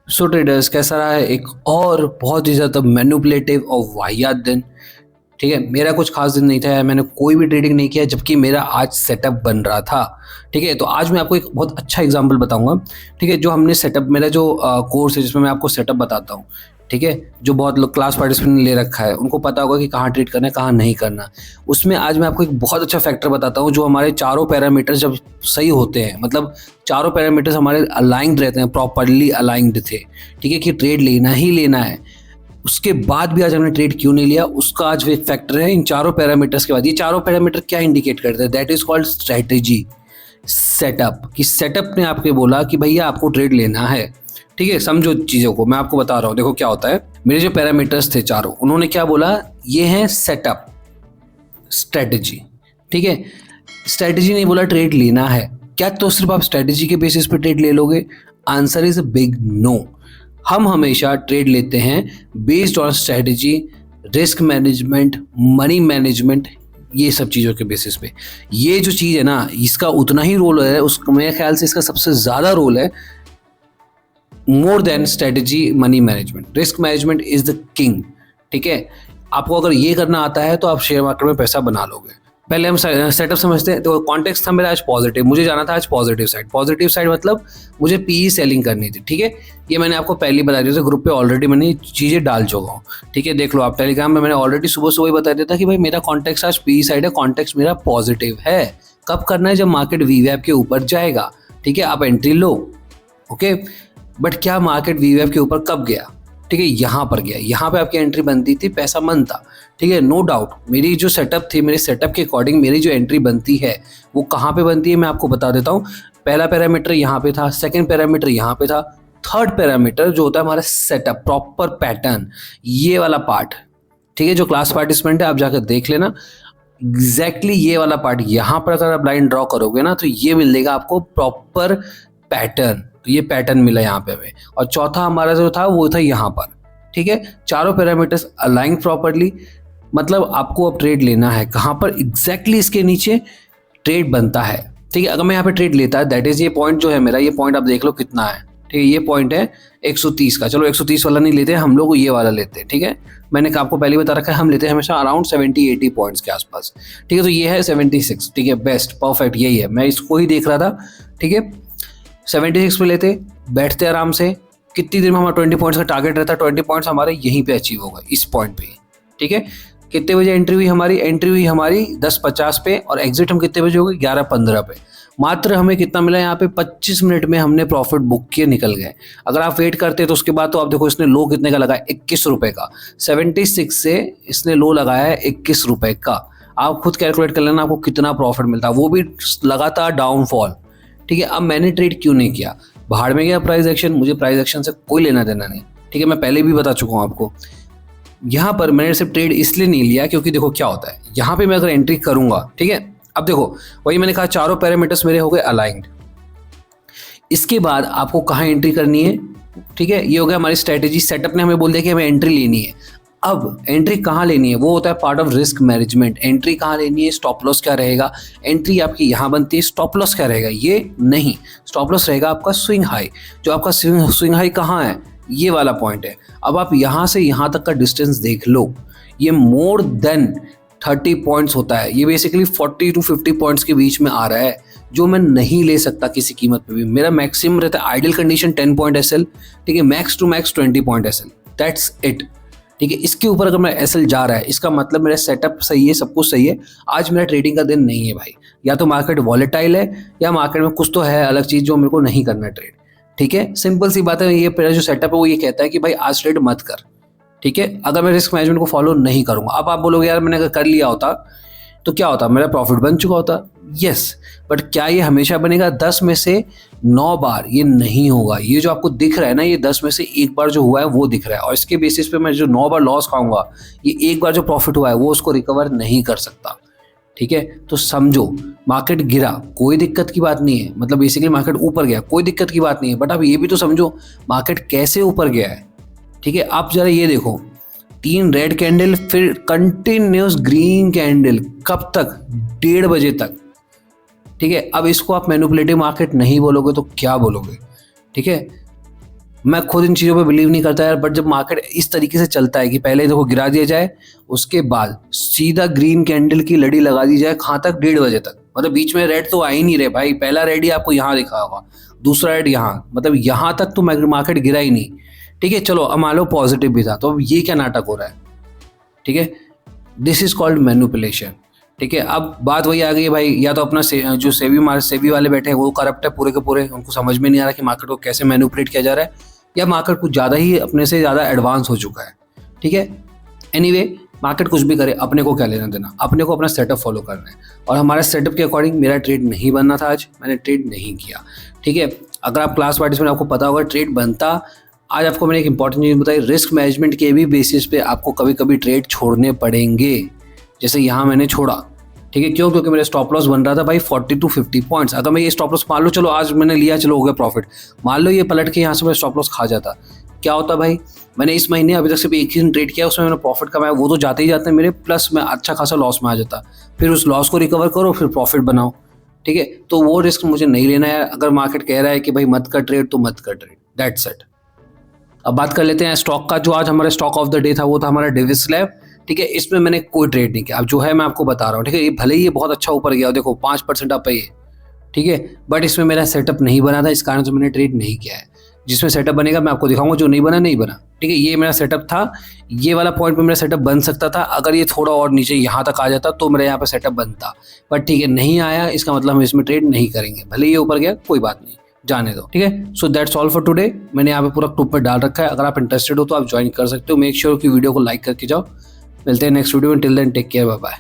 सो traders, कैसा रहा है एक और बहुत ही ज़्यादा मैनिपुलेटिव और वाहियात दिन। ठीक है, मेरा कुछ खास दिन नहीं था यार, मैंने कोई भी ट्रेडिंग नहीं किया, जबकि मेरा आज सेटअप बन रहा था। ठीक है, तो आज मैं आपको एक बहुत अच्छा एग्जांपल बताऊंगा। ठीक है, जो हमने सेटअप, मेरा जो कोर्स है जिसमें मैं आपको सेटअप बताता हूँ। ठीक है, जो बहुत लोग क्लास पार्टिसिपेंट ले रखा है उनको पता होगा कि कहाँ ट्रेड करना है, कहाँ नहीं करना। उसमें आज मैं आपको एक बहुत अच्छा फैक्टर बताता हूँ, जो हमारे चारों पैरामीटर्स जब सही होते हैं, मतलब चारों पैरामीटर्स हमारे अलाइंड रहते हैं, प्रॉपरली अलाइंड थे। ठीक है, कि ट्रेड लेना ही लेना है, उसके बाद भी आज हमने ट्रेड क्यों नहीं लिया, उसका आज एक फैक्टर है। इन चारों पैरामीटर्स के बाद, ये चारों पैरामीटर क्या इंडिकेट करते हैं, that is called strategy. Setup, कि सेटअप ने आपके बोला कि भैया आपको ट्रेड लेना है। ठीक है, समझो चीज़ों को, मैं आपको बता रहा हूँ। देखो क्या होता है, मेरे जो पैरामीटर्स थे चारों, उन्होंने क्या बोला, ये है सेटअप, स्ट्रेटेजी। ठीक है, स्ट्रेटेजी नहीं बोला ट्रेड लेना है। क्या तो सिर्फ आप स्ट्रेटेजी के बेसिस पे ट्रेड ले लोगे? Answer is a big no. हम हमेशा ट्रेड लेते हैं based on strategy, risk management, money management, ये सब चीज़ों के बेसिस पे। ये जो चीज़ है ना, इसका उतना ही रोल है, उस मेरे ख्याल से इसका सबसे ज़्यादा रोल है, more than strategy, money management. Risk management is the king. ठीक है, आपको अगर ये करना आता है तो आप शेयर मार्केट में पैसा बना लोगे। पहले हम सेटअप समझते हैं। तो कॉन्टेक्स्ट था मेरा आज पॉजिटिव, मुझे जाना था आज पॉजिटिव साइड। पॉजिटिव साइड मतलब मुझे पीई सेलिंग करनी थी। ठीक है, ये मैंने आपको पहले बता दिया था, ग्रुप पे ऑलरेडी मैंने चीज़ें डाल चुका हूँ। ठीक है, देख लो आप टेलीग्राम में, मैंने ऑलरेडी सुबह सुबह ही बता दिया था कि भाई मेरा कॉन्टेक्स्ट आज पीई साइड है, कॉन्टेक्स्ट मेरा पॉजिटिव है। कब करना है? जब मार्केट वीवैप के ऊपर जाएगा। ठीक है, आप एंट्री लो। ओके, बट क्या मार्केट वीवैप के ऊपर कब गया? ठीक है, यहाँ पर गया, यहाँ पे आपकी एंट्री बनती थी, पैसा मन था। ठीक है, नो डाउट मेरी जो सेटअप थी, मेरे सेटअप के अकॉर्डिंग मेरी जो एंट्री बनती है वो कहाँ पे बनती है मैं आपको बता देता हूँ। पहला पैरामीटर यहाँ पे था, सेकंड पैरामीटर यहाँ पे था, थर्ड पैरामीटर जो होता है हमारा सेटअप, प्रॉपर पैटर्न, ये वाला पार्ट। ठीक है, जो क्लास पार्टिसिपेंट है आप जाकर देख लेना, एग्जैक्टली ये वाला पार्ट यहाँ पर अगर आप लाइन ड्रॉ करोगे ना तो ये मिलेगा आपको प्रॉपर पैटर्न। तो ये पैटर्न मिला यहाँ पे हमें। और चौथा हमारा जो था वो था यहाँ पर। ठीक है, चारों पैरामीटर्स अलाइन प्रॉपरली, मतलब आपको अब ट्रेड लेना है कहाँ पर? एग्जैक्टली इसके नीचे ट्रेड बनता है। ठीक है, अगर मैं यहाँ पे ट्रेड लेता है, दैट इज ये पॉइंट जो है मेरा, ये पॉइंट आप देख लो कितना है। ठीक है, ये पॉइंट है 130 का। चलो 130 वाला नहीं लेते, हम लोग ये वाला लेते हैं। ठीक है, मैंने आपको पहले बता रखा है, हम लेते हैं हमेशा अराउंड 70-80 पॉइंट्स के आसपास। ठीक है, तो ये है 76। ठीक है, बेस्ट परफेक्ट यही है, मैं इसको ही देख रहा था। ठीक है, 76 पे लेते, बैठते आराम से। कितनी देर में हमारा 20 पॉइंट्स का टारगेट रहता है? 20 पॉइंट्स हमारे यहीं पे अचीव होगा, इस पॉइंट पे। ठीक है, कितने बजे एंट्री हुई हमारी? एंट्री हुई हमारी 10:50 पे, और एग्जिट हम कितने बजे हो गए? 11:15 पे। मात्र हमें कितना मिला यहाँ पे? 25 मिनट में हमने प्रॉफिट बुक किए, निकल गए। अगर आप वेट करते तो उसके बाद तो आप देखो, इसने लो कितने का लगाया? 21 रुपए का। 76 से इसने लो लगाया है 21 रुपए का। आप खुद कैलकुलेट कर लेना आपको कितना प्रॉफिट मिलता है, वो भी लगातार डाउनफॉल। ठीक है, अब मैंने ट्रेड क्यों नहीं किया? बाहर में गया प्राइस एक्शन, मुझे प्राइस एक्शन से कोई लेना देना नहीं। ठीक है, मैं पहले भी बता चुका हूँ आपको। यहाँ पर मैंने सिर्फ ट्रेड इसलिए नहीं लिया क्योंकि देखो क्या होता है, यहाँ पे मैं अगर एंट्री करूंगा, ठीक है, अब देखो वही मैंने कहा, चारों पैरामीटर्स मेरे हो गए अलाइंड। इसके बाद आपको कहाँ एंट्री करनी है? ठीक है, ये हो गया हमारी स्ट्रेटेजी। सेटअप ने हमें बोल दिया कि हमें एंट्री लेनी है। अब एंट्री कहाँ लेनी है? वो होता है part of risk management. Entry कहाँ लेनी है? स्टॉप लॉस क्या रहेगा? एंट्री आपकी यहाँ बनती है, स्टॉप लॉस क्या रहेगा? ये नहीं, स्टॉप लॉस रहेगा आपका स्विंग हाई। जो आपका स्विंग हाई कहाँ है? ये वाला पॉइंट है। अब आप यहाँ से यहाँ तक का डिस्टेंस देख लो, ये मोर देन 30 पॉइंट्स होता है। ये बेसिकली 40 to 50 पॉइंट्स के बीच में आ रहा है, जो मैं नहीं ले सकता किसी कीमत पे भी। मेरा मैक्सिमम रहता है आइडियल कंडीशन 10 पॉइंट एसएल। ठीक है, max to max 20 point SL, that's it. ठीक है, इसके ऊपर अगर मेरा एसएल जा रहा है, इसका मतलब मेरा सेटअप सही है, सब कुछ सही है। आज मेरा ट्रेडिंग का दिन नहीं है भाई, या तो मार्केट वॉलेटाइल है, या मार्केट में कुछ तो है अलग चीज़ जो मेरे को नहीं करना ट्रेड। ठीक है, सिंपल सी बात है। ये मेरा जो सेटअप है वो ये कहता है कि भाई आज ट्रेड मत कर। ठीक है, अगर मैं रिस्क मैनेजमेंट को फॉलो नहीं करूंगा। अब आप बोलोगे यार मैंने अगर कर लिया होता तो क्या होता? मेरा प्रॉफिट बन चुका होता। यस, बट क्या ये हमेशा बनेगा? 10 में से 9 बार ये नहीं होगा। ये जो आपको दिख रहा है ना, ये 10 में से 1 बार जो हुआ है वो दिख रहा है, और इसके बेसिस पे मैं जो 9 बार लॉस खाऊंगा, ये 1 बार जो प्रॉफिट हुआ है वो उसको रिकवर नहीं कर सकता। ठीक है, तो समझो, मार्केट गिरा कोई दिक्कत की बात नहीं है, मतलब बेसिकली मार्केट ऊपर गया कोई दिक्कत की बात नहीं है, बट आप ये भी तो समझो मार्केट कैसे ऊपर गया है। ठीक है, आप जरा ये देखो, 3 रेड कैंडल, फिर कंटिन्यूस ग्रीन कैंडल, कब तक? 1:30 बजे तक। ठीक है, अब इसको आप मैनिपुलेटिव मार्केट नहीं बोलोगे तो क्या बोलोगे? ठीक है, मैं खुद इन चीज़ों पे बिलीव नहीं करता यार, बट जब मार्केट इस तरीके से चलता है कि पहले देखो गिरा दिया जाए, उसके बाद सीधा ग्रीन कैंडल की लड़ी लगा दी जाए कहाँ तक, 1:30 बजे तक, मतलब बीच में रेड तो आ ही नहीं रहे भाई। पहला रेड ही आपको यहाँ दिखा होगा, दूसरा रेड यहाँ, मतलब यहाँ तक तो मार्केट गिरा ही नहीं। ठीक है, चलो अब मान लो पॉजिटिव भी था, तो अब ये क्या नाटक हो रहा है? ठीक है, दिस इज कॉल्ड मैनिपुलेशन। ठीक है, अब बात वही आ गई है भाई, या तो अपना जो सेबी वाले बैठे हैं वो करप्ट है पूरे के पूरे, उनको समझ में नहीं आ रहा कि मार्केट को कैसे मैनिपुलेट किया जा रहा है, या मार्केट कुछ ज़्यादा ही अपने से ज़्यादा एडवांस हो चुका है। ठीक है, एनीवे मार्केट कुछ भी करे, अपने को क्या लेना देना, अपने को अपना सेटअप फॉलो करना है। और हमारे सेटअप के अकॉर्डिंग मेरा ट्रेड नहीं बनना था आज, मैंने ट्रेड नहीं किया। ठीक है, अगर आप क्लास पार्टिसिपेंट, आपको पता होगा ट्रेड बनता। आज आपको मैंने एक इंपॉर्टेंट चीज़ बताई, रिस्क मैनेजमेंट के भी बेसिस पे आपको कभी कभी ट्रेड छोड़ने पड़ेंगे, जैसे यहाँ मैंने छोड़ा। ठीक है, क्यों? क्योंकि मेरा स्टॉप लॉस बन रहा था भाई 40 to 50 पॉइंट्स। अगर मैं ये स्टॉप लॉस मान लो, चलो आज मैंने लिया, चलो हो गया प्रॉफिट, मान लो ये पलट के यहाँ से मैं स्टॉप लॉस खा जाता, क्या होता भाई? मैंने इस महीने अभी तक सिर्फ एक ही दिन ट्रेड किया, उसमें मैंने प्रॉफिट कमाया, वो तो जाते ही जाते हैं मेरे, प्लस मैं अच्छा खासा लॉस में आ जाता। फिर उस लॉस को रिकवर करो, फिर प्रॉफिट बनाओ। ठीक है, तो वो रिस्क मुझे नहीं लेना है। अगर मार्केट कह रहा है कि भाई मत कर ट्रेड, तो मत कर ट्रेड, दैट्स इट। अब बात कर लेते हैं स्टॉक का। जो आज हमारा स्टॉक ऑफ द डे था वो था हमारा डेविस लैब। ठीक है, इसमें मैंने कोई ट्रेड नहीं किया। अब जो है मैं आपको बता रहा हूँ, ठीक है, ये भले ही ये बहुत अच्छा ऊपर गया, देखो 5% अप है ये, ठीक है, बट इसमें मेरा सेटअप नहीं बना था, इस कारण से मैंने ट्रेड नहीं किया है। जिसमें सेटअप बनेगा मैं आपको दिखाऊंगा, जो नहीं बना नहीं बना। ठीक है, ये मेरा सेटअप था, ये वाला पॉइंट पे मेरा सेटअप बन सकता था, अगर ये थोड़ा और नीचे यहाँ तक आ जाता तो मेरा यहाँ पे सेटअप बनता, बट ठीक है नहीं आया, इसका मतलब हम इसमें ट्रेड नहीं करेंगे। भले ये ऊपर गया कोई बात नहीं, जाने दो। ठीक है, so that's all for today. मैंने यहाँ पे पूरा ग्रुप पे डाल रखा है, अगर आप इंटरेस्टेड हो तो आप ज्वाइन कर सकते हो। मेक श्योर कि वीडियो को लाइक करके जाओ। मिलते हैं नेक्स्ट वीडियो में, till then take care, bye bye.